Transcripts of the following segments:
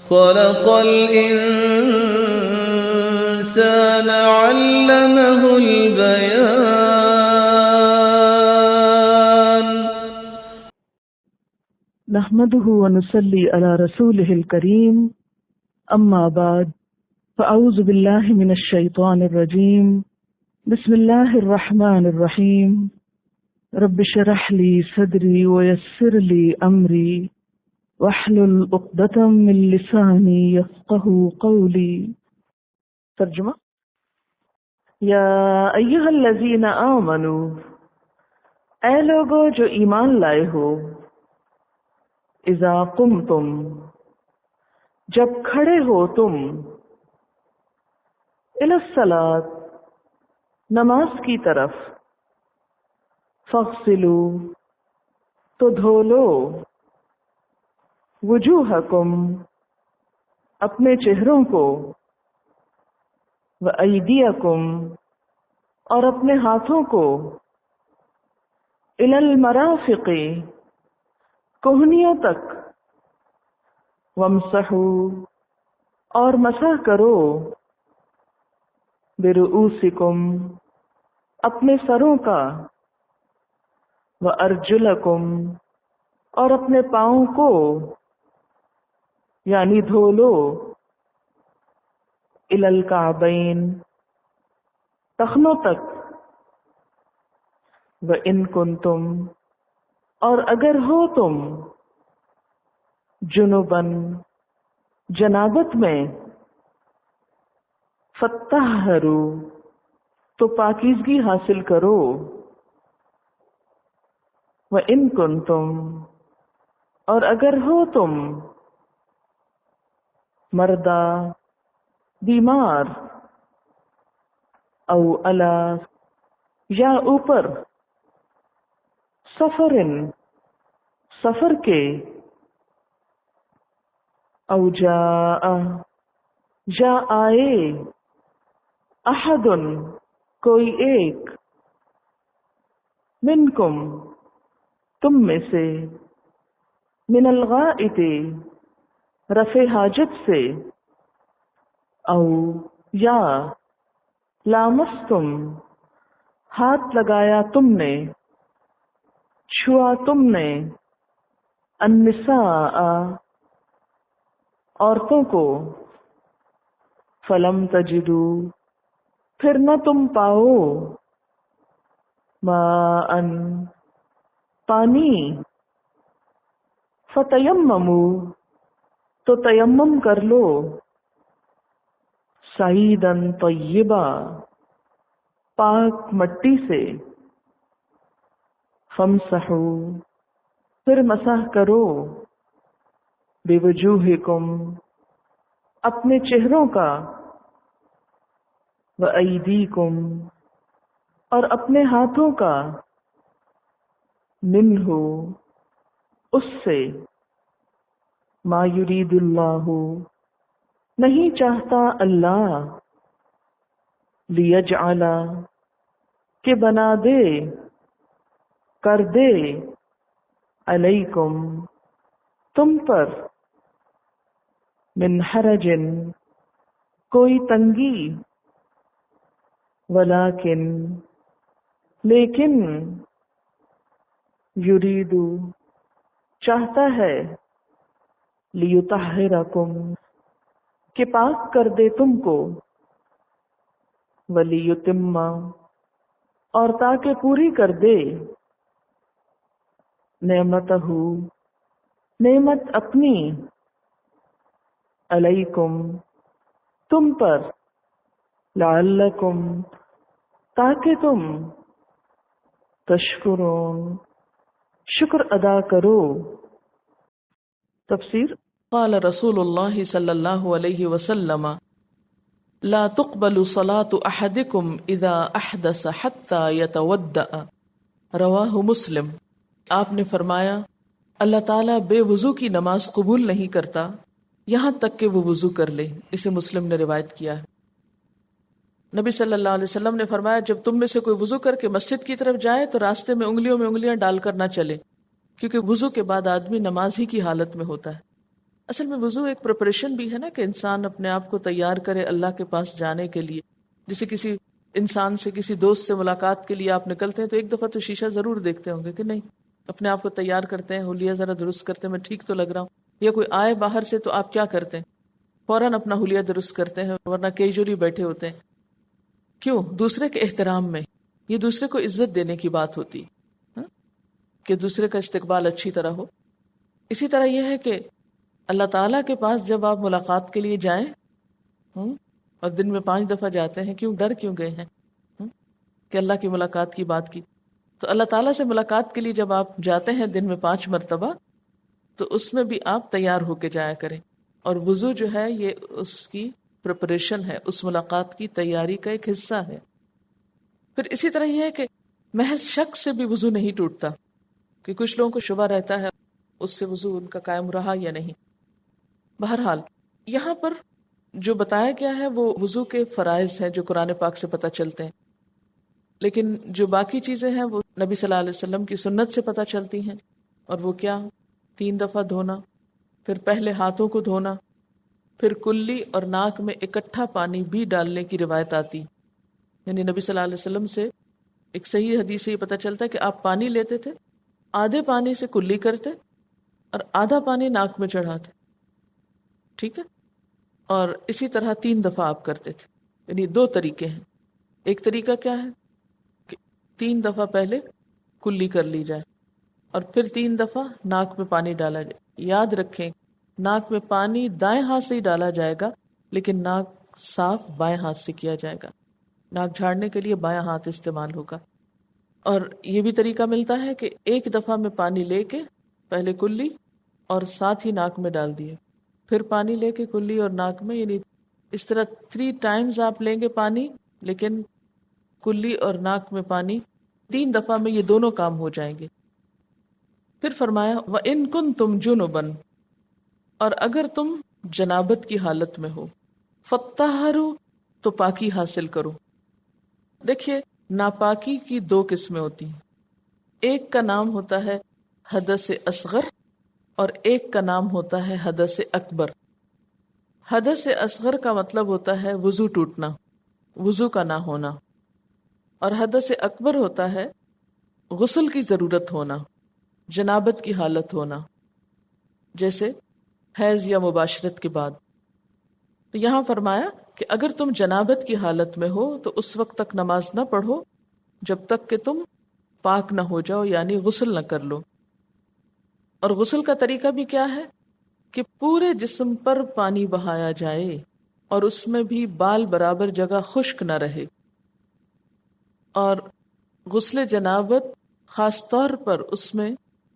خلق الإنسان علمه البيان. نحمده ونصلي على رسوله الكريم، أما بعد، فأعوذ بالله من الشيطان الرجيم. بسم الله الرحمن الرحيم. رب اشرح لي صدري ويسر لي أمري واحلل عقدة من لساني يفقهوا قولي. ترجمہ: یا ایہا الذین آمنوا، اے لوگو جو ایمان لائے ہو، اذا قمتم، جب کھڑے ہو تم، الی الصلاۃ، نماز کی طرف، فاغسلوا، تو دھو لو، وجوہکم، اپنے چہروں کو، وایدیکم، اور اپنے ہاتھوں کو، الی المرافق، کوہنیوں تک، وامسحوا، اور مسح کرو، برؤوسکم، اپنے سروں کا، وارجلکم، اور اپنے پاؤں کو، یعنی دھو لو، الی الکعبین، ٹخنوں تک، وان کنتم، اور اگر ہو تم، جنباً، جنابت میں، فطہروا، تو پاکیزگی حاصل کرو، وان کنتم، اور اگر ہو تم، مردہ، بیمار، او علی، یا اوپر، سفرن، سفر کے، او جاء، یا آئے، احد، کوئی ایک، منکم، تم میں سے، من الغائط، رفع حاجت سے، او یا لامستم، ہاتھ لگایا تم نے، چھوا تم نے، النساء، عورتوں کو، فلم تجدو، پھر نہ تم پاؤ، ماء، پانی، فتیمموا، تو تیمم کر لو، صعیداً طیبا، پاک مٹی سے، فامسحوا، پھر مسح کرو، بوجوہکم، اپنے چہروں کا، وایدیکم، اور اپنے ہاتھوں کا، منہ، اس سے، ما یرید اللہ، نہیں چاہتا اللہ، لیجعل، کہ بنا دے، کر دے، علیکم، تم پر، من حرج، کوئی تنگی، ولیکن، لیکن، یرید، چاہتا ہے، لیطہرکم، کہ پاک کر دے تم کو، ولیتم، اور تاکہ پوری کر دے، نعمتہ، نعمت اپنی، علیکم، تم پر، لعلکم، تاکہ تم، تشکرون، شکر ادا کرو. تفسیر: قال رسول اللہ صلی اللہ علیہ وسلم لا تقبل صلاة احدکم اذا احدث حتى يتودع، رواہ مسلم. آپ نے فرمایا اللہ تعالیٰ بے وضو کی نماز قبول نہیں کرتا یہاں تک کہ وہ وضو کر لے. اسے مسلم نے روایت کیا ہے. نبی صلی اللہ علیہ وسلم نے فرمایا جب تم میں سے کوئی وضو کر کے مسجد کی طرف جائے تو راستے میں انگلیوں ڈال کر نہ چلے، کیونکہ وضو کے بعد آدمی نماز ہی کی حالت میں ہوتا ہے. اصل میں وضو ایک پریپریشن بھی ہے نا، کہ انسان اپنے آپ کو تیار کرے اللہ کے پاس جانے کے لیے. جیسے کسی انسان سے، کسی دوست سے ملاقات کے لیے آپ نکلتے ہیں تو ایک دفعہ تو شیشہ ضرور دیکھتے ہوں گے کہ نہیں، اپنے آپ کو تیار کرتے ہیں، حلیہ ذرا درست کرتے ہیں میں ٹھیک تو لگ رہا ہوں. یا کوئی آئے باہر سے تو آپ کیا کرتے ہیں؟ فوراً اپنا حلیہ درست کرتے ہیں، ورنہ کیجولی بیٹھے ہوتے ہیں. کیوں؟ دوسرے کے احترام میں. یہ دوسرے کو عزت دینے کی بات ہوتی ہے کہ دوسرے کا استقبال اچھی طرح ہو. اسی طرح یہ ہے کہ اللہ تعالیٰ کے پاس جب آپ ملاقات کے لیے جائیں اور دن میں 5 دفعہ جاتے ہیں، کیوں ڈر کیوں گئے ہیں کہ اللہ کی ملاقات کی بات کی؟ تو اللہ تعالیٰ سے ملاقات کے لیے جب آپ جاتے ہیں دن میں 5 مرتبہ، تو اس میں بھی آپ تیار ہو کے جایا کریں. اور وضو جو ہے یہ اس کی پریپریشن ہے، اس ملاقات کی تیاری کا ایک حصہ ہے. پھر اسی طرح یہ ہے کہ محض شک سے بھی وضو نہیں ٹوٹتا، کہ کچھ لوگوں کو شبہ رہتا ہے اس سے وضو ان کا قائم رہا یا نہیں. بہرحال یہاں پر جو بتایا گیا ہے وہ وضو کے فرائض ہیں جو قرآن پاک سے پتہ چلتے ہیں، لیکن جو باقی چیزیں ہیں وہ نبی صلی اللہ علیہ وسلم کی سنت سے پتہ چلتی ہیں. اور وہ کیا؟ 3 دفعہ دھونا، پھر پہلے ہاتھوں کو دھونا، پھر کلی اور ناک میں اکٹھا پانی بھی ڈالنے کی روایت آتی. یعنی نبی صلی اللہ علیہ وسلم سے ایک صحیح حدیث سے یہ پتہ چلتا ہے کہ آپ پانی لیتے تھے، آدھے پانی سے کلی کرتے اور آدھا پانی ناک میں چڑھاتے. ٹھیک ہے؟ اور اسی طرح 3 دفعہ آپ کرتے تھے. یعنی 2 طریقے ہیں. ایک طریقہ کیا ہے کہ 3 دفعہ پہلے کلی کر لی جائے اور پھر 3 دفعہ ناک میں پانی ڈالا جائے. یاد رکھیں ناک میں پانی دائیں ہاتھ سے ہی ڈالا جائے گا، لیکن ناک صاف بائیں ہاتھ سے کیا جائے گا. ناک جھاڑنے کے لیے بایاں ہاتھ استعمال ہوگا. اور یہ بھی طریقہ ملتا ہے کہ 1 دفعہ میں پانی لے کے پہلے کلی اور ساتھ ہی ناک میں ڈال دیے، پھر پانی لے کے کلی اور ناک میں، یعنی اس طرح 3 ٹائمز آپ لیں گے پانی، لیکن کلی اور ناک میں پانی 3 دفعہ میں یہ دونوں کام ہو جائیں گے. پھر فرمایا وَإِن كُنتُمْ جُنُبًا، اور اگر تم جنابت کی حالت میں ہو، فَطَّهَّرُوا، تو پاکی حاصل کرو. دیکھیے ناپاکی کی 2 قسمیں ہوتی ہیں. ایک کا نام ہوتا ہے حدث اصغر اور ایک کا نام ہوتا ہے حدث اکبر. حدث اصغر کا مطلب ہوتا ہے وضو ٹوٹنا، وضو کا نہ ہونا، اور حدث اکبر ہوتا ہے غسل کی ضرورت ہونا، جنابت کی حالت ہونا، جیسے حیض یا مباشرت کے بعد. تو یہاں فرمایا کہ اگر تم جنابت کی حالت میں ہو تو اس وقت تک نماز نہ پڑھو جب تک کہ تم پاک نہ ہو جاؤ، یعنی غسل نہ کر لو. اور غسل کا طریقہ بھی کیا ہے کہ پورے جسم پر پانی بہایا جائے اور اس میں بھی بال برابر جگہ خشک نہ رہے. اور غسل جنابت خاص طور پر اس میں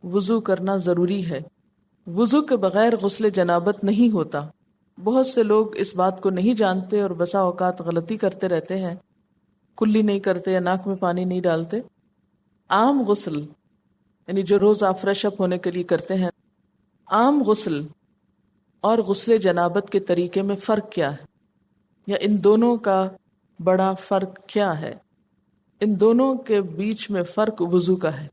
وضو کرنا ضروری ہے. وضو کے بغیر غسل جنابت نہیں ہوتا. بہت سے لوگ اس بات کو نہیں جانتے اور بسا اوقات غلطی کرتے رہتے ہیں، کلی نہیں کرتے یا ناک میں پانی نہیں ڈالتے. عام غسل یعنی جو روز آپ فریش اپ ہونے کے لیے کرتے ہیں، عام غسل اور غسل جنابت کے طریقے میں فرق کیا ہے، یا ان دونوں کا بڑا فرق کیا ہے؟ ان دونوں کے بیچ میں فرق وضو کا ہے.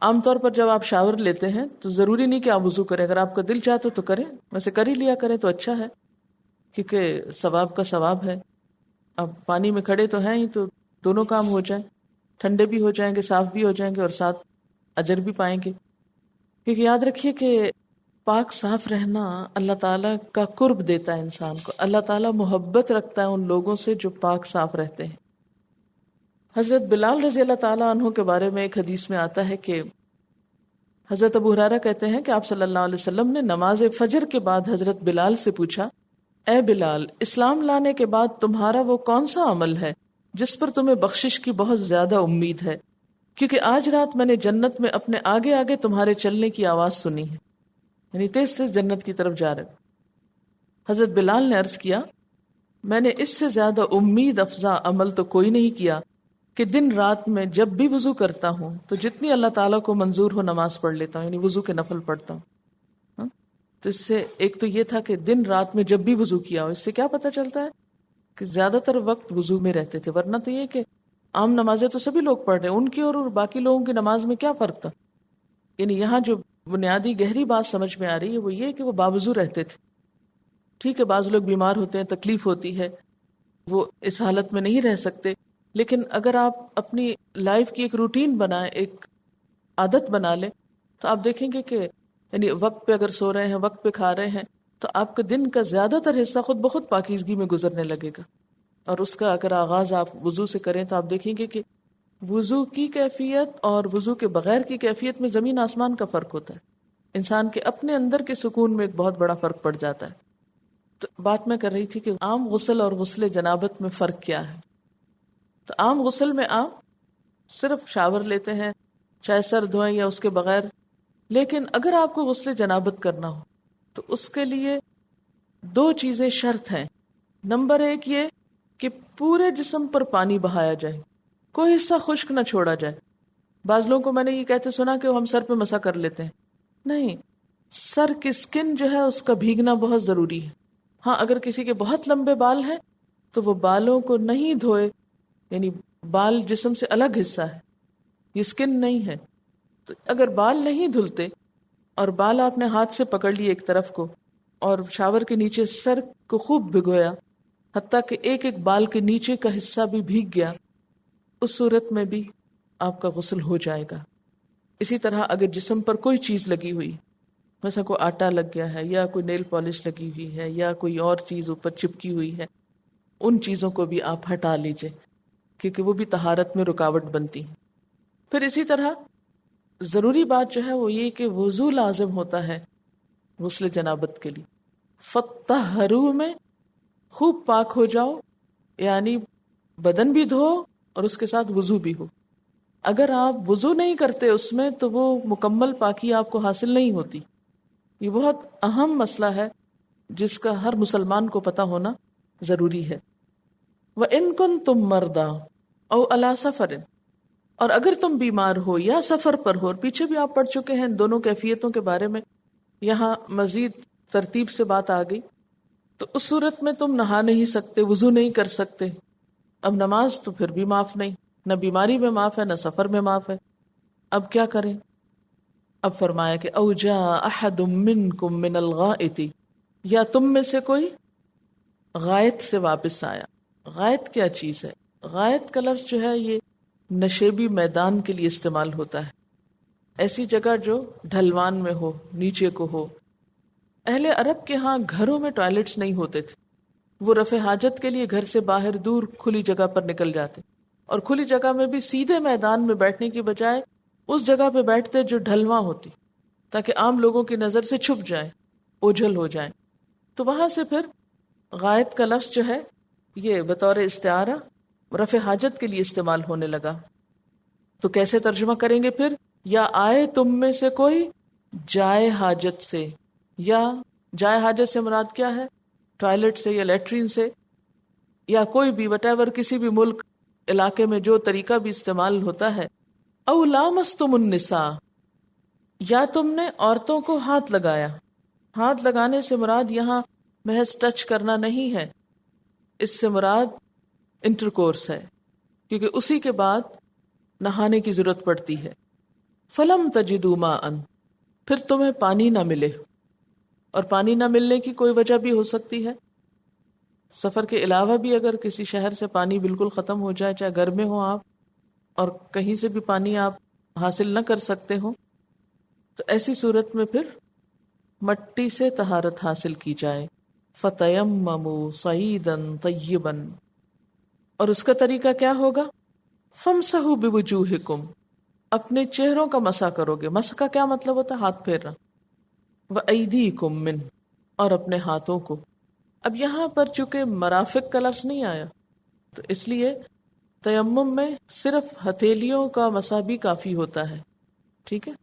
عام طور پر جب آپ شاور لیتے ہیں تو ضروری نہیں کہ آپ وضو کریں، اگر آپ کا دل چاہتا تو کریں، ویسے کر ہی لیا کریں تو اچھا ہے، کیونکہ ثواب کا ثواب ہے. اب پانی میں کھڑے تو ہیں ہی، تو دونوں کام ہو جائیں، ٹھنڈے بھی ہو جائیں گے، صاف بھی ہو جائیں گے، اور ساتھ اجر بھی پائیں گے. کیونکہ یاد رکھیے کہ پاک صاف رہنا اللہ تعالیٰ کا قرب دیتا ہے انسان کو. اللہ تعالیٰ محبت رکھتا ہے ان لوگوں سے جو پاک صاف رہتے ہیں. حضرت بلال رضی اللہ تعالیٰ عنہ کے بارے میں ایک حدیث میں آتا ہے کہ حضرت ابو ہریرہ کہتے ہیں کہ آپ صلی اللہ علیہ وسلم نے نماز فجر کے بعد حضرت بلال سے پوچھا، اے بلال، اسلام لانے کے بعد تمہارا وہ کون سا عمل ہے جس پر تمہیں بخشش کی بہت زیادہ امید ہے؟ کیونکہ آج رات میں نے جنت میں اپنے آگے آگے تمہارے چلنے کی آواز سنی ہے. یعنی تیز تیز جنت کی طرف جا رہے. حضرت بلال نے عرض کیا، میں نے اس سے زیادہ امید افزا عمل تو کوئی نہیں کیا کہ دن رات میں جب بھی وضو کرتا ہوں تو جتنی اللہ تعالیٰ کو منظور ہو نماز پڑھ لیتا ہوں، یعنی وضو کے نفل پڑھتا ہوں. تو اس سے ایک تو یہ تھا کہ دن رات میں جب بھی وضو کیا ہو. اس سے کیا پتہ چلتا ہے کہ زیادہ تر وقت وضو میں رہتے تھے. ورنہ تو یہ کہ عام نمازیں تو سبھی لوگ پڑھ رہے ہیں، ان کی اور باقی لوگوں کی نماز میں کیا فرق تھا. یعنی یہاں جو بنیادی گہری بات سمجھ میں آ رہی ہے وہ یہ کہ وہ باوضو رہتے تھے. ٹھیک ہے بعض لوگ بیمار ہوتے ہیں، تکلیف ہوتی ہے، وہ اس حالت میں نہیں رہ سکتے، لیکن اگر آپ اپنی لائف کی ایک روٹین بنائیں، ایک عادت بنا لیں، تو آپ دیکھیں گے کہ یعنی وقت پہ اگر سو رہے ہیں، وقت پہ کھا رہے ہیں، تو آپ کے دن کا زیادہ تر حصہ خود بخود پاکیزگی میں گزرنے لگے گا. اور اس کا اگر آغاز آپ وضو سے کریں تو آپ دیکھیں گے کہ وضو کی کیفیت اور وضو کے بغیر کی کیفیت میں زمین آسمان کا فرق ہوتا ہے. انسان کے اپنے اندر کے سکون میں ایک بہت بڑا فرق پڑ جاتا ہے. تو بات میں کر رہی تھی کہ عام غسل اور غسل جنابت میں فرق کیا ہے. تو عام غسل میں آپ صرف شاور لیتے ہیں، چاہے سر دھوئیں یا اس کے بغیر. لیکن اگر آپ کو غسل جنابت کرنا ہو تو اس کے لیے 2 چیزیں شرط ہیں. نمبر 1 یہ کہ پورے جسم پر پانی بہایا جائے، کوئی حصہ خشک نہ چھوڑا جائے. بعض لوگوں کو میں نے یہ کہتے سنا کہ ہم سر پہ مسا کر لیتے ہیں. نہیں، سر کی سکن جو ہے اس کا بھیگنا بہت ضروری ہے. ہاں اگر کسی کے بہت لمبے بال ہیں تو وہ بالوں کو نہیں دھوئے، یعنی بال جسم سے الگ حصہ ہے، یہ سکن نہیں ہے. تو اگر بال نہیں دھلتے اور بال آپ نے ہاتھ سے پکڑ لیے ایک طرف کو اور شاور کے نیچے سر کو خوب بھگویا، حتیٰ کہ ایک ایک بال کے نیچے کا حصہ بھی بھیگ گیا، اس صورت میں بھی آپ کا غسل ہو جائے گا. اسی طرح اگر جسم پر کوئی چیز لگی ہوئی، مثلا کوئی آٹا لگ گیا ہے یا کوئی نیل پالش لگی ہوئی ہے یا کوئی اور چیز اوپر چپکی ہوئی ہے، ان چیزوں کو بھی آپ ہٹا لیجئے کیونکہ وہ بھی طہارت میں رکاوٹ بنتی ہیں. پھر اسی طرح ضروری بات جو ہے وہ یہ کہ وضو لازم ہوتا ہے غسل جنابت کے لیے. فطہروا میں خوب پاک ہو جاؤ، یعنی بدن بھی دھو اور اس کے ساتھ وضو بھی ہو. اگر آپ وضو نہیں کرتے اس میں تو وہ مکمل پاکی آپ کو حاصل نہیں ہوتی. یہ بہت اہم مسئلہ ہے جس کا ہر مسلمان کو پتہ ہونا ضروری ہے. وَإِن كُنتُم مَرْضَىٰ أَوْ عَلَىٰ سَفَرٍ، اور اگر تم بیمار ہو یا سفر پر ہو، اور پیچھے بھی آپ پڑھ چکے ہیں دونوں کیفیتوں کے بارے میں، یہاں مزید ترتیب سے بات آ گئی. تو اس صورت میں تم نہا نہیں سکتے، وضو نہیں کر سکتے. اب نماز تو پھر بھی معاف نہیں، نہ بیماری میں معاف ہے نہ سفر میں معاف ہے. اب کیا کریں؟ اب فرمایا کہ او جاء احد منکم من الغائط، یا تم میں سے کوئی غائط سے واپس آیا. غائط کیا چیز ہے؟ غائط کا لفظ جو ہے یہ نشیبی میدان کے لیے استعمال ہوتا ہے، ایسی جگہ جو ڈھلوان میں ہو، نیچے کو ہو. اہل عرب کے ہاں گھروں میں ٹوائلٹس نہیں ہوتے تھے، وہ رفع حاجت کے لیے گھر سے باہر دور کھلی جگہ پر نکل جاتے، اور کھلی جگہ میں بھی سیدھے میدان میں بیٹھنے کی بجائے اس جگہ پہ بیٹھتے جو ڈھلواں ہوتی، تاکہ عام لوگوں کی نظر سے چھپ جائیں، اوجھل ہو جائیں. تو وہاں سے پھر غائط کا لفظ جو ہے یہ بطور استعارہ رفع حاجت کے لیے استعمال ہونے لگا. تو کیسے ترجمہ کریں گے پھر؟ یا آئے تم میں سے کوئی جائے حاجت سے، یا جائے حاجت سے مراد کیا ہے؟ ٹوائلٹ سے یا لیٹرین سے، یا کوئی بھی وٹ ایور کسی بھی ملک علاقے میں جو طریقہ بھی استعمال ہوتا ہے. او لامستم النساء، یا تم نے عورتوں کو ہاتھ لگایا. ہاتھ لگانے سے مراد یہاں محض ٹچ کرنا نہیں ہے، اس سے مراد انٹرکورس ہے، کیونکہ اسی کے بعد نہانے کی ضرورت پڑتی ہے. فلم تجدوا ماء، پھر تمہیں پانی نہ ملے. اور پانی نہ ملنے کی کوئی وجہ بھی ہو سکتی ہے، سفر کے علاوہ بھی اگر کسی شہر سے پانی بالکل ختم ہو جائے، چاہے گھر میں ہو آپ اور کہیں سے بھی پانی آپ حاصل نہ کر سکتے ہو، تو ایسی صورت میں پھر مٹی سے طہارت حاصل کی جائے. فَتَيَمَّمُوا صَعِيدًا طَيِّبًا، اور اس کا طریقہ کیا ہوگا؟ فَامْسَحُوا بِوُجُوهِكُمْ، اپنے چہروں کا مسح کرو گے. مسح کا کیا مطلب ہوتا ہے؟ ہاتھ پھیرنا. وَأَيْدِيكُمْ مِنْ، اور اپنے ہاتھوں کو. اب یہاں پر چونکہ مرافق کا لفظ نہیں آیا تو اس لیے تیمم میں صرف ہتھیلیوں کا مسح بھی کافی ہوتا ہے. ٹھیک ہے،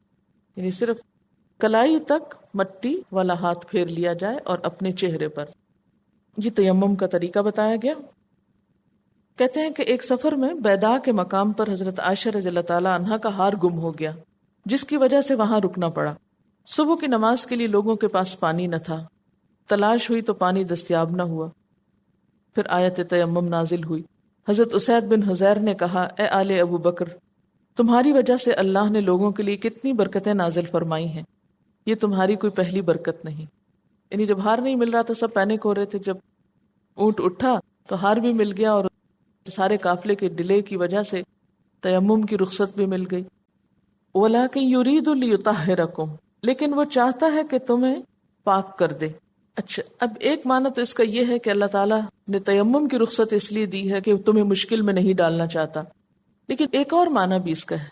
یعنی صرف کلائی تک مٹی والا ہاتھ پھیر لیا جائے اور اپنے چہرے پر. یہ تیمم کا طریقہ بتایا گیا. کہتے ہیں کہ ایک سفر میں بیداء کے مقام پر حضرت عائشہ رضی اللہ تعالی عنہا کا ہار گم ہو گیا، جس کی وجہ سے وہاں رکنا پڑا. صبح کی نماز کے لیے لوگوں کے پاس پانی نہ تھا، تلاش ہوئی تو پانی دستیاب نہ ہوا. پھر آیت تیمم نازل ہوئی. حضرت اسید بن حضیر نے کہا، اے آل ابو بکر، تمہاری وجہ سے اللہ نے لوگوں کے لیے کتنی برکتیں نازل فرمائی ہیں. یہ تمہاری کوئی پہلی برکت نہیں. یعنی جب ہار نہیں مل رہا تھا سب پینک ہو رہے تھے، جب اونٹ اٹھا تو ہار بھی مل گیا، اور سارے قافلے کے ڈیلے کی وجہ سے تیمم کی رخصت بھی مل گئی. وَلَٰكِن يُرِيدُ لِيُطَهِّرَكُمْ، لیکن وہ چاہتا ہے کہ تمہیں پاک کر دے. اچھا، اب ایک معنی تو اس کا یہ ہے کہ اللہ تعالیٰ نے تیمم کی رخصت اس لیے دی ہے کہ تمہیں مشکل میں نہیں ڈالنا چاہتا. لیکن ایک اور معنی بھی اس کا ہے،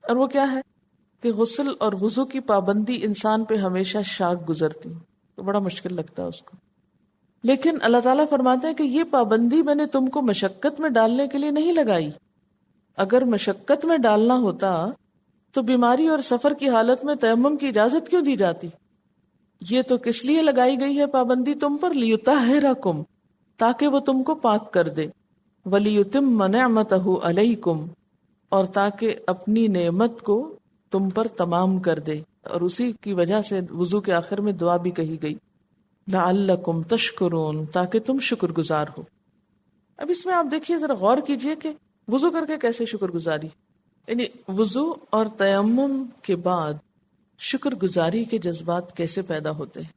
اور وہ کیا ہے کہ غسل اور وضو کی پابندی انسان پہ ہمیشہ شاق گزرتی، تو بڑا مشکل لگتا ہے اس کو. لیکن اللہ تعالیٰ فرماتے ہیں کہ یہ پابندی میں نے تم کو مشقت میں ڈالنے کے لیے نہیں لگائی. اگر مشقت میں ڈالنا ہوتا تو بیماری اور سفر کی حالت میں تیمم کی اجازت کیوں دی جاتی؟ یہ تو کس لیے لگائی گئی ہے پابندی تم پر؟ لیطہرکم، تاکہ وہ تم کو پاک کر دے. ولیتم نعمتہ علیکم، اور تاکہ اپنی نعمت کو تم پر تمام کر دے. اور اسی کی وجہ سے وضو کے آخر میں دعا بھی کہی گئی، لعلکم تشکرون، تاکہ تم شکر گزار ہو. اب اس میں آپ دیکھیے، ذرا غور کیجئے کہ وضو کر کے کیسے شکر گزاری، یعنی وضو اور تیمم کے بعد شکر گزاری کے جذبات کیسے پیدا ہوتے ہیں.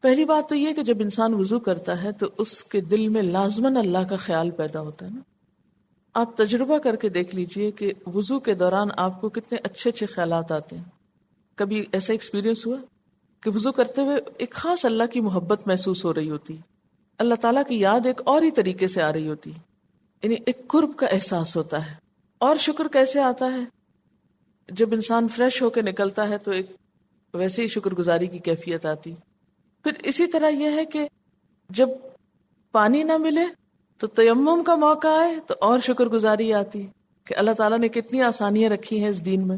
پہلی بات تو یہ کہ جب انسان وضو کرتا ہے تو اس کے دل میں لازماً اللہ کا خیال پیدا ہوتا ہے نا. آپ تجربہ کر کے دیکھ لیجئے کہ وضو کے دوران آپ کو کتنے اچھے اچھے خیالات آتے ہیں. کبھی ایسا ایکسپیرینس ہوا کہ وضو کرتے ہوئے ایک خاص اللہ کی محبت محسوس ہو رہی ہوتی، اللہ تعالیٰ کی یاد ایک اور ہی طریقے سے آ رہی ہوتی، یعنی ایک قرب کا احساس ہوتا ہے. اور شکر کیسے آتا ہے؟ جب انسان فریش ہو کے نکلتا ہے تو ایک ویسے ہی شکر گزاری کی کیفیت آتی. پھر اسی طرح یہ ہے کہ جب پانی نہ ملے تو تیمم کا موقع آئے تو اور شکر گزاری آتی کہ اللہ تعالیٰ نے کتنی آسانیاں رکھی ہیں اس دین میں.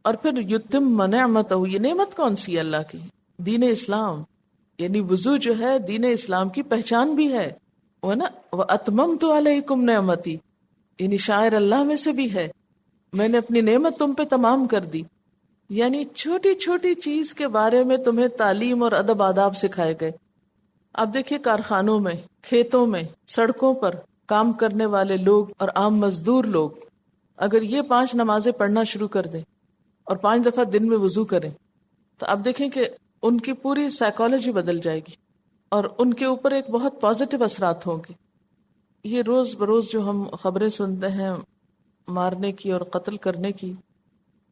اور پھر یتم نعمتہ، یہ نعمت کون سی ہے؟ اللہ کی دین اسلام، یعنی وضو جو ہے دین اسلام کی پہچان بھی ہے، وہ نا وَأَتْمَمْتُ عَلَيْكُمْ نعمتی، یعنی شاعر اللہ میں سے بھی ہے، میں نے اپنی نعمت تم پہ تمام کر دی. یعنی چھوٹی چھوٹی چیز کے بارے میں تمہیں تعلیم اور ادب آداب سکھائے گئے. آپ دیکھیے کارخانوں میں، کھیتوں میں، سڑکوں پر کام کرنے والے لوگ اور عام مزدور لوگ اگر یہ 5 نمازیں پڑھنا شروع کر دیں اور 5 دفعہ دن میں وضو کریں تو آپ دیکھیں کہ ان کی پوری سائیکالوجی بدل جائے گی اور ان کے اوپر ایک بہت پازیٹیو اثرات ہوں گے. یہ روز بروز جو ہم خبریں سنتے ہیں مارنے کی اور قتل کرنے کی،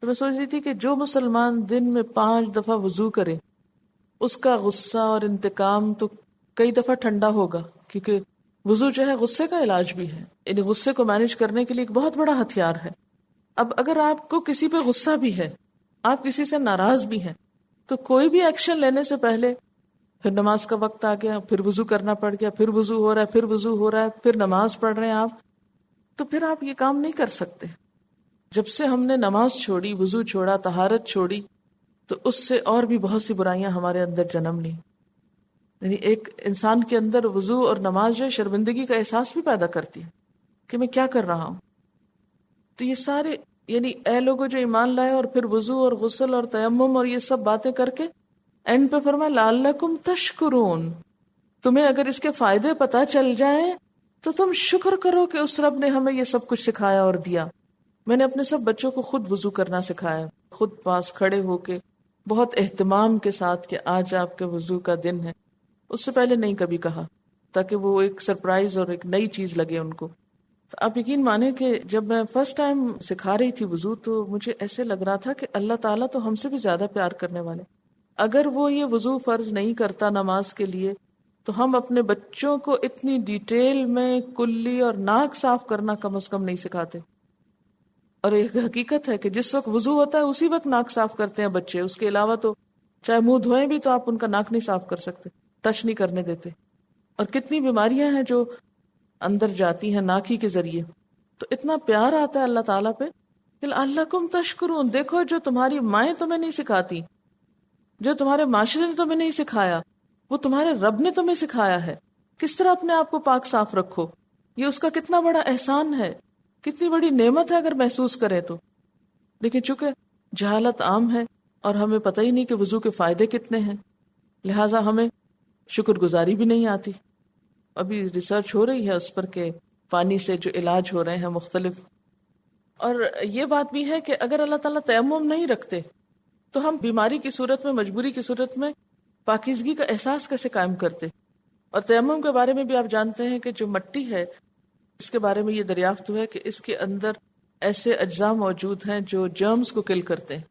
تو میں سوچ رہی تھی کہ جو مسلمان دن میں 5 دفعہ وضو کرے اس کا غصہ اور انتقام تو کئی دفعہ ٹھنڈا ہوگا، کیونکہ وضو جو ہے غصے کا علاج بھی ہے، یعنی غصے کو مینج کرنے کے لیے ایک بہت بڑا ہتھیار ہے. اب اگر آپ کو کسی پہ غصہ بھی ہے، آپ کسی سے ناراض بھی ہیں، تو کوئی بھی ایکشن لینے سے پہلے پھر نماز کا وقت آ گیا، پھر وضو کرنا پڑ گیا، پھر وضو ہو رہا ہے، پھر وضو ہو رہا ہے، پھر نماز پڑھ رہے ہیں آپ، تو پھر آپ یہ کام نہیں کر سکتے. جب سے ہم نے نماز چھوڑی، وضو چھوڑا، طہارت چھوڑی، تو اس سے اور بھی بہت سی برائیاں ہمارے اندر جنم لیں. یعنی ایک انسان کے اندر وضو اور نماز جو شرمندگی کا احساس بھی پیدا کرتی ہے کہ میں کیا کر رہا ہوں. تو یہ سارے یعنی اے لوگوں جو ایمان لائے، اور پھر وضو اور غسل اور تیمم اور یہ سب باتیں کر کے اینڈ پہ فرمایا لعلکم تشکرون، تمہیں اگر اس کے فائدے پتہ چل جائیں تو تم شکر کرو کہ اس رب نے ہمیں یہ سب کچھ سکھایا اور دیا. میں نے اپنے سب بچوں کو خود وضو کرنا سکھایا، خود پاس کھڑے ہو کے بہت اہتمام کے ساتھ کہ آج آپ کے وضو کا دن ہے. اس سے پہلے نہیں کبھی کہا، تاکہ وہ ایک سرپرائز اور ایک نئی چیز لگے ان کو. تو آپ یقین مانیں کہ جب میں فرسٹ ٹائم سکھا رہی تھی وضو تو مجھے ایسے لگ رہا تھا کہ اللہ تعالیٰ تو ہم سے بھی زیادہ پیار کرنے والے. اگر وہ یہ وضو فرض نہیں کرتا نماز کے لیے تو ہم اپنے بچوں کو اتنی ڈیٹیل میں کلی اور ناک صاف کرنا کم از کم نہیں سکھاتے. اور ایک حقیقت ہے کہ جس وقت وضو ہوتا ہے اسی وقت ناک صاف کرتے ہیں بچے، اس کے علاوہ تو چاہے منہ دھوئیں بھی تو آپ ان کا ناک نہیں صاف کر سکتے، ٹچ نہیں کرنے دیتے. اور کتنی بیماریاں ہیں جو اندر جاتی ہیں ناک ہی کے ذریعے. تو اتنا پیار آتا ہے اللہ تعالیٰ پہ کہ لعلکم تشکرون، دیکھو جو تمہاری مائیں تمہیں نہیں سکھاتی، جو تمہارے معاشرے نے تمہیں نہیں سکھایا، وہ تمہارے رب نے تمہیں سکھایا ہے. کس طرح اپنے آپ کو پاک صاف رکھو، یہ اس کا کتنا بڑا احسان ہے، کتنی بڑی نعمت ہے اگر محسوس کریں تو. لیکن چونکہ جہالت عام ہے اور ہمیں پتہ ہی نہیں کہ وضو کے فائدے کتنے ہیں، لہٰذا ہمیں شکر گزاری بھی نہیں آتی. ابھی ریسرچ ہو رہی ہے اس پر کہ پانی سے جو علاج ہو رہے ہیں مختلف. اور یہ بات بھی ہے کہ اگر اللہ تعالیٰ تیمم نہیں رکھتے تو ہم بیماری کی صورت میں، مجبوری کی صورت میں پاکیزگی کا احساس کیسے قائم کرتے؟ اور تیمم کے بارے میں بھی آپ جانتے ہیں کہ جو مٹی ہے اس کے بارے میں یہ دریافت ہوا ہے کہ اس کے اندر ایسے اجزاء موجود ہیں جو جرمز کو کل کرتے ہیں.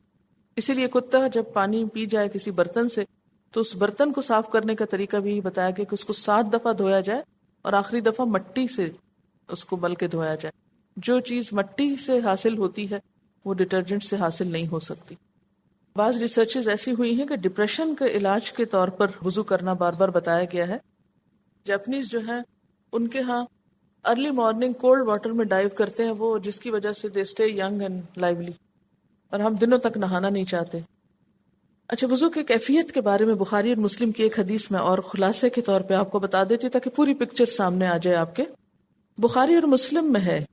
اسی لیے کتا جب پانی پی جائے کسی برتن سے تو اس برتن کو صاف کرنے کا طریقہ بھی بتایا گیا کہ اس کو 7 دفعہ دھویا جائے اور آخری دفعہ مٹی سے اس کو مل کے دھویا جائے. جو چیز مٹی سے حاصل ہوتی ہے وہ ڈٹرجنٹ سے حاصل نہیں ہو سکتی. بعض ریسرچز ایسی ہوئی ہیں کہ ڈپریشن کے علاج کے طور پر وضو کرنا بار بار بتایا گیا ہے. جاپنیز جو ہیں ان کے ہاں ارلی مارننگ کولڈ واٹر میں ڈائیو کرتے ہیں وہ، جس کی وجہ سے they stay young and lively, اور ہم دنوں تک نہانا نہیں چاہتے. اچھا، وضو کی کیفیت کے بارے میں بخاری اور مسلم کی ایک حدیث میں اور خلاصے کے طور پہ آپ کو بتا دیتی تاکہ پوری پکچر سامنے آ جائے آپ کے. بخاری اور مسلم میں ہے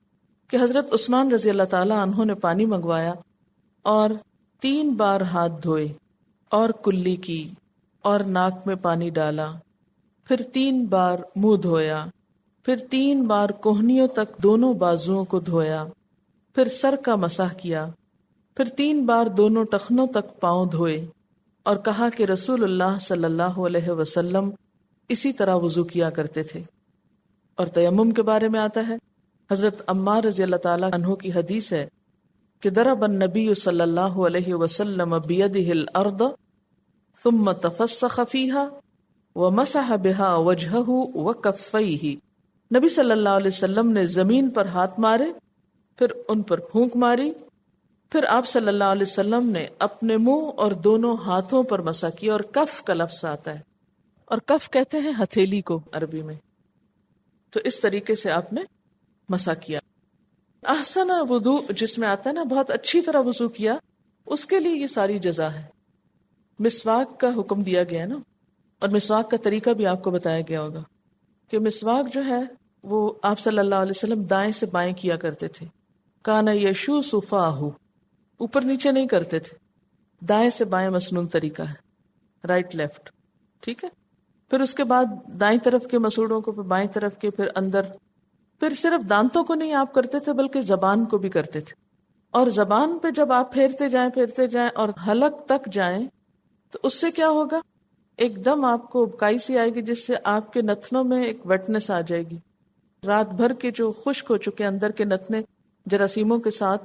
کہ حضرت عثمان رضی اللہ تعالی عنہ نے پانی منگوایا اور 3 بار ہاتھ دھوئے اور کلی کی اور ناک میں پانی ڈالا، پھر 3 بار منہ دھویا، پھر 3 بار کوہنیوں تک دونوں بازوؤں کو دھویا، پھر سر کا مسح کیا، پھر 3 بار دونوں ٹخنوں تک پاؤں دھوئے اور کہا کہ رسول اللہ صلی اللہ علیہ وسلم اسی طرح وضو کیا کرتے تھے. اور تیمم کے بارے میں آتا ہے، حضرت عمار رضی اللہ تعالی عنہ کی حدیث ہے کہ ضرب النبی صلی اللہ علیہ وسلم بیدہ الارض ثم تفسخ فیها ومسح بها وجهه وکفیہ. نبی صلی اللہ علیہ وسلم نے زمین پر ہاتھ مارے، پھر ان پر پھونک ماری، پھر آپ صلی اللہ علیہ وسلم نے اپنے منہ اور دونوں ہاتھوں پر مسح کیا. اور کف کا لفظ آتا ہے، اور کف کہتے ہیں ہتھیلی کو عربی میں. تو اس طریقے سے آپ نے مسح کیا. احسن وضو جس میں آتا ہے نا بہت اچھی طرح وضو کیا، اس کے لیے یہ ساری جزا ہے. مسواک کا حکم دیا گیا نا، اور مسواک کا طریقہ بھی آپ کو بتایا گیا ہوگا کہ مسواک جو ہے وہ آپ صلی اللہ علیہ وسلم دائیں سے بائیں کیا کرتے تھے. کانا یشو صفاہو، اوپر نیچے نہیں کرتے تھے، دائیں سے بائیں مسنون طریقہ ہے، رائٹ لیفٹ، ٹھیک ہے. پھر اس کے بعد دائیں طرف کے مسوڑوں کو، پھر بائیں طرف کے، پھر اندر. پھر صرف دانتوں کو نہیں آپ کرتے تھے بلکہ زبان کو بھی کرتے تھے. اور زبان پہ جب آپ پھیرتے جائیں اور حلق تک جائیں تو اس سے کیا ہوگا، ایک دم آپ کو ابکائی سی آئے گی جس سے آپ کے نتنوں میں ایک ویٹنس آ جائے گی. رات بھر کے جو خشک ہو چکے اندر کے نتنے جراثیموں کے ساتھ،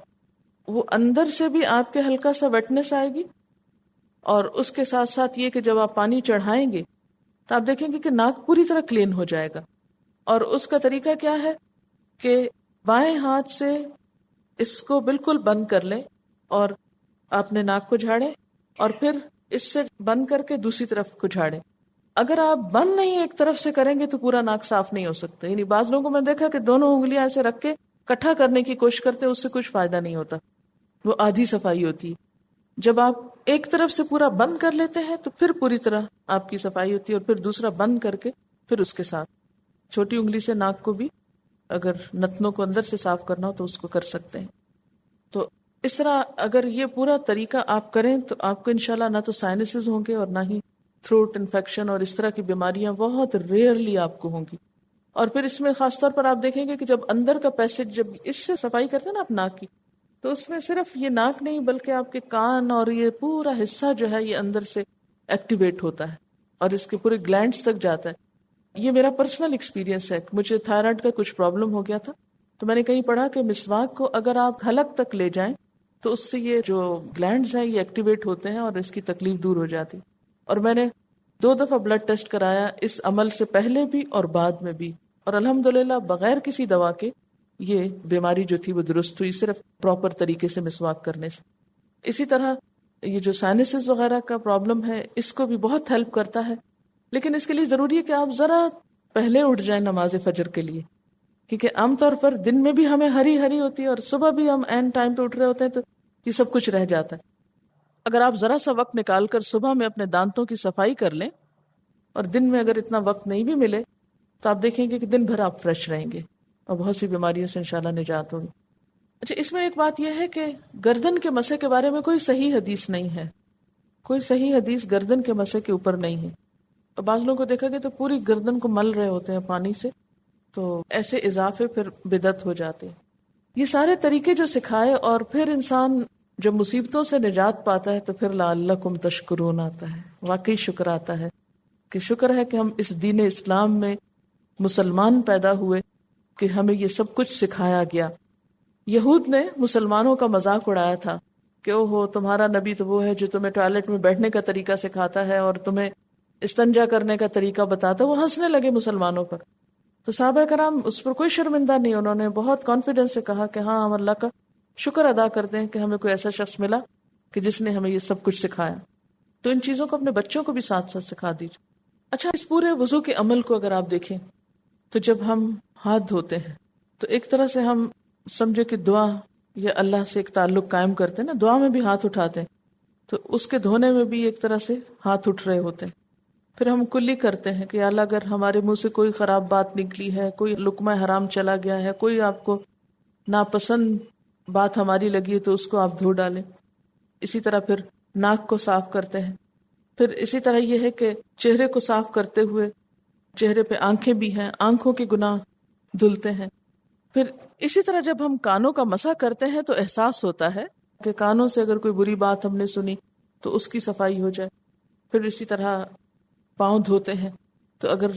وہ اندر سے بھی آپ کے ہلکا سا ویٹنس آئے گی. اور اس کے ساتھ ساتھ یہ کہ جب آپ پانی چڑھائیں گے تو آپ دیکھیں گے کہ ناک پوری طرح کلین ہو جائے گا. اور اس کا طریقہ کیا ہے کہ بائیں ہاتھ سے اس کو بالکل بند کر لیں اور آپ نے ناک کو جھاڑیں، اور پھر اس سے بند کر کے دوسری طرف کو جھاڑیں. اگر آپ بند نہیں ایک طرف سے کریں گے تو پورا ناک صاف نہیں ہو سکتا. یعنی بعض لوگوں کو میں دیکھا کہ دونوں انگلیاں ایسے رکھ کے کٹھا کرنے کی کوشش کرتے ہیں، اس سے کچھ فائدہ نہیں ہوتا، وہ آدھی صفائی ہوتی ہے. جب آپ ایک طرف سے پورا بند کر لیتے ہیں تو پھر پوری طرح آپ کی صفائی ہوتی ہے، اور پھر دوسرا بند کر کے پھر اس کے ساتھ چھوٹی انگلی سے ناک کو بھی اگر نتنوں کو اندر سے صاف کرنا ہو تو اس کو کر سکتے ہیں. تو اس طرح اگر یہ پورا طریقہ آپ کریں تو آپ کو انشاءاللہ نہ تو سائنسز ہوں گے اور نہ ہی تھروٹ انفیکشن اور اس طرح کی بیماریاں بہت ریئرلی آپ کو ہوں گی. اور پھر اس میں خاص طور پر آپ دیکھیں گے کہ جب اندر کا پیسج، جب اس سے صفائی کرتے ہیں نا آپ ناک کی، تو اس میں صرف یہ ناک نہیں بلکہ آپ کے کان اور یہ پورا حصہ جو ہے یہ اندر سے ایکٹیویٹ ہوتا ہے اور اس کے پورے گلینڈز تک جاتا ہے. یہ میرا پرسنل ایکسپیرینس ہے. مجھے تھائرائیڈ کا کچھ پرابلم ہو گیا تھا تو میں نے کہیں پڑھا کہ مسواک کو اگر آپ حلق تک لے جائیں تو اس سے یہ جو گلینڈز ہیں یہ ایکٹیویٹ ہوتے ہیں اور اس کی تکلیف دور ہو جاتی. اور میں نے 2 دفعہ بلڈ ٹیسٹ کرایا اس عمل سے پہلے بھی اور بعد میں بھی، اور الحمدللہ بغیر کسی دوا کے یہ بیماری جو تھی وہ درست ہوئی، صرف پراپر طریقے سے مسواک کرنے سے. اسی طرح یہ جو سائنسز وغیرہ کا پرابلم ہے اس کو بھی بہت ہیلپ کرتا ہے. لیکن اس کے لیے ضروری ہے کہ آپ ذرا پہلے اٹھ جائیں نماز فجر کے لیے، کیونکہ عام طور پر دن میں بھی ہمیں ہری ہری ہوتی ہے اور صبح بھی ہم عین ٹائم پہ اٹھ رہے ہوتے ہیں تو یہ سب کچھ رہ جاتا ہے. اگر آپ ذرا سا وقت نکال کر صبح میں اپنے دانتوں کی صفائی کر لیں، اور دن میں اگر اتنا وقت نہیں بھی ملے تو آپ دیکھیں گے کہ دن بھر آپ فریش رہیں گے اور بہت سی بیماریوں سے انشاءاللہ نجات ہوگی. اچھا، اس میں ایک بات یہ ہے کہ گردن کے مسح کے بارے میں کوئی صحیح حدیث نہیں ہے، کوئی صحیح حدیث گردن کے مسح کے اوپر نہیں ہے. اور بعض لوگوں کو دیکھا گیا تو پوری گردن کو مل رہے ہوتے ہیں پانی سے، تو ایسے اضافے پھر بدعت ہو جاتے ہیں. یہ سارے طریقے جو سکھائے اور پھر انسان جب مصیبتوں سے نجات پاتا ہے تو پھر لعلکم تشکرون آتا ہے، واقعی شکر آتا ہے کہ شکر ہے کہ ہم اس دین اسلام میں مسلمان پیدا ہوئے، کہ ہمیں یہ سب کچھ سکھایا گیا۔ یہود نے مسلمانوں کا مذاق اڑایا تھا کہ او ہو، تمہارا نبی تو وہ ہے جو تمہیں ٹوائلٹ میں بیٹھنے کا طریقہ سکھاتا ہے اور تمہیں استنجا کرنے کا طریقہ بتاتا ہے۔ وہ ہنسنے لگے مسلمانوں پر، تو صحابہ کرام اس پر کوئی شرمندہ نہیں، انہوں نے بہت کانفیڈنس سے کہا کہ ہاں، ہم اللہ کا شکر ادا کرتے ہیں کہ ہمیں کوئی ایسا شخص ملا کہ جس نے ہمیں یہ سب کچھ سکھایا۔ تو ان چیزوں کو اپنے بچوں کو بھی ساتھ ساتھ سکھا دیجیے۔ اچھا، اس پورے وضو کے عمل کو اگر آپ دیکھیں تو جب ہم ہاتھ دھوتے ہیں تو ایک طرح سے ہم سمجھے کہ دعا یا اللہ سے ایک تعلق قائم کرتے ہیں نا، دعا میں بھی ہاتھ اٹھاتے ہیں، تو اس کے دھونے میں بھی ایک طرح سے ہاتھ اٹھ رہے ہوتے ہیں۔ پھر ہم کلی کرتے ہیں کہ اللہ اگر ہمارے منہ سے کوئی خراب بات نکلی ہے، کوئی لقمہ حرام چلا گیا ہے، کوئی آپ کو ناپسند بات ہماری لگی ہے تو اس کو آپ دھو ڈالیں۔ اسی طرح پھر ناک کو صاف کرتے ہیں۔ پھر اسی طرح یہ ہے کہ چہرے کو صاف کرتے ہوئے، چہرے پہ آنکھیں بھی ہیں، آنکھوں کے گناہ دھلتے ہیں۔ پھر اسی طرح جب ہم کانوں کا مسح کرتے ہیں تو احساس ہوتا ہے کہ کانوں سے اگر کوئی بری بات ہم نے سنی تو اس کی صفائی ہو جائے۔ پھر اسی طرح پاؤں دھوتے ہیں تو اگر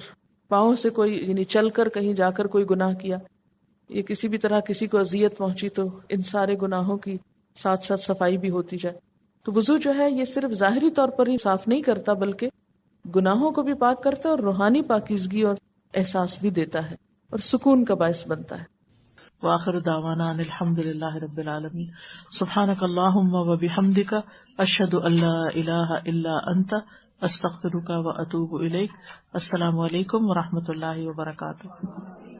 پاؤں سے کوئی یعنی چل کر کہیں جا کر کوئی گناہ کیا یا کسی بھی طرح کسی کو اذیت پہنچی تو ان سارے گناہوں کی ساتھ ساتھ صفائی بھی ہوتی جائے۔ تو وضو جو ہے یہ صرف ظاہری طور پر ہی صاف نہیں کرتا بلکہ گناہوں کو بھی پاک کرتا ہے اور روحانی پاکیزگی اور احساس بھی دیتا ہے اور سکون کا باعث بنتا ہے۔ وآخر دعوانا ان الحمد للہ رب العالمین۔ سبحانک اللہم وبحمدک، اشہد ان لا الہ الا انت، استغفرک واتوب الیک۔ السلام علیکم ورحمۃ اللہ وبرکاتہ۔